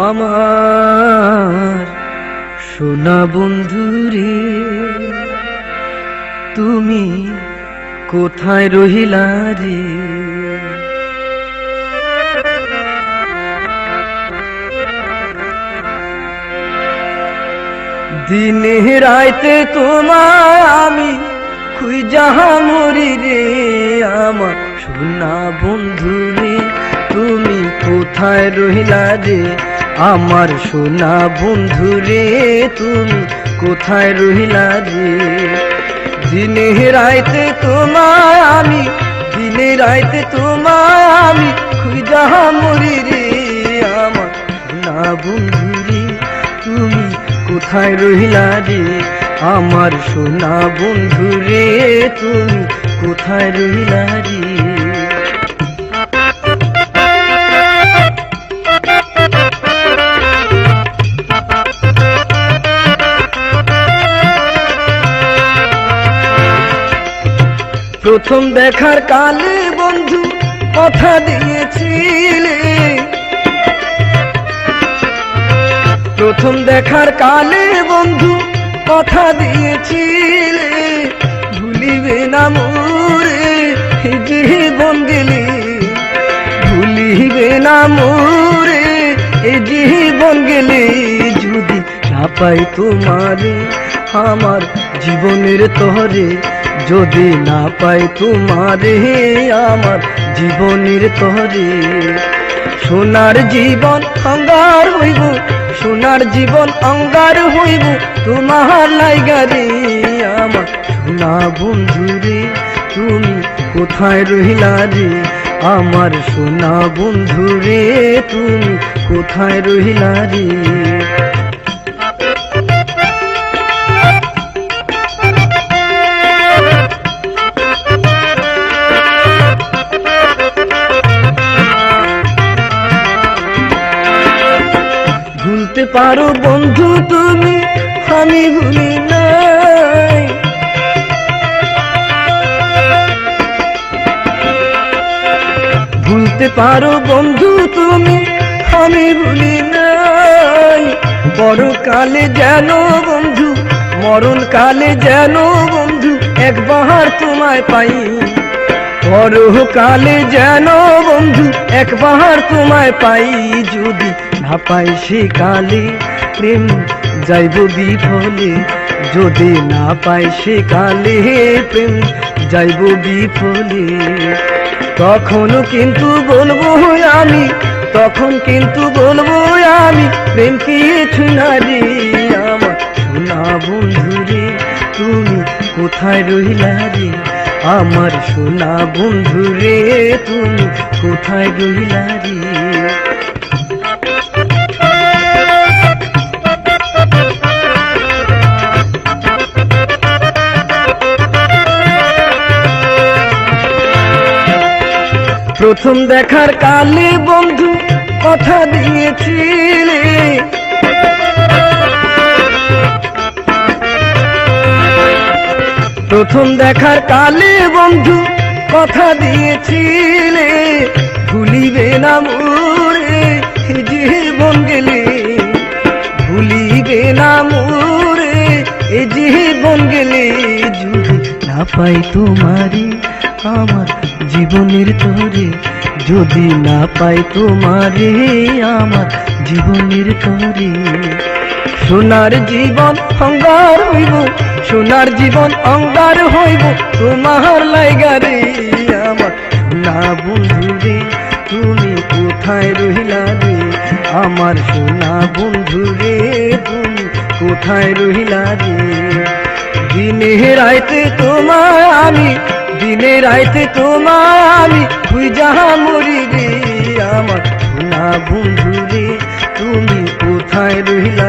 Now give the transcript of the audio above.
আমার সোনা বন্ধুরে তুমি কোথায় রহিলা রে? দিনে রাইতে তোমায় আমি খুঁজা মরি রে। আমার সোনা বন্ধুরে তুমি কোথায় রহিলা রে? আমার সোনা বন্ধুরে তুমি কোথায় রহিলা রে? দিনে রাইতে তোমায় আমি খুঁজা মরি রে। আমার সোনা বন্ধুরে তুমি কোথায় রহিলা রে? আমার সোনা বন্ধুরে তুমি কোথায় রহিলা রে? প্রথম দেখার কালে বন্ধু কথা দিয়েছিলে, প্রথম দেখার কালে বন্ধু কথা দিয়েছিলে, ভুলিবে না মোরে জীবন গেলে, ভুলিবে না মোরে জীবন গেলে। যদি না পাই তোমারে আমার জীবনের তরে, যদি না পাই তোমারে আমার জীবনের তরে, সোনার জীবন অঙ্গার হইব, সোনার জীবন অঙ্গার হইব তোমার লাইগা রে। আমার সোনা বন্ধুরে তুমি কোথায় রহিলা রে? আমার সোনা বন্ধুরে তুমি কোথায় রহিলা রে? ভুলতে পারো বন্ধু তুমি, আমি ভুলি নাই। ভুলতে পারো বন্ধু তুমি, আমি ভুলি নাই। বড় কালে যেন বন্ধু, মরণ কালে যেন বন্ধু একবার তোমায় পাই। বড় কালে যেন বন্ধু একবার তোমায় পাই। যদি না পাই সে কালে প্রেম যাইব বিফলে, যদি না পাই সে কালে প্রেম যাইব বিফলে। তখন কিন্তু বলবো আমি, তখন কিন্তু বলবো আমি প্রেম কিছু না রে। আমার সোনা বন্ধুরে তুমি কোথায় রহিলা রে? আমার সোনা বন্ধুরে তুমি কোথায় রহিলা রে? প্রথম দেখার কালে বন্ধু কথা দিয়েছিলে, প্রথম দেখার কালে বন্ধু কথা দিয়েছিলে, ভুলিবে না মোরে জীবন গেলে, ভুলিবে না মোরে জীবন গেলে। যদি না পাই তোমারে আমার জীবনের তরে, যদি না পাই তোমারে আমার জীবনের তরে, সোনার জীবন অঙ্গার হইব, সোনার জীবন অঙ্গার হইব তোমার লাইগা রে। আমার সোনা বন্ধুরে তুমি কোথায় রহিলা রে? আমার সোনা বন্ধুরে তুমি কোথায় রহিলা রে? দিনে রাইতে তোমায় আমি, দিনে রাইতে তোমায় আমি খুঁজা মরি রে। আমার সোনা বন্ধুরে তুমি কোথায় রহিলা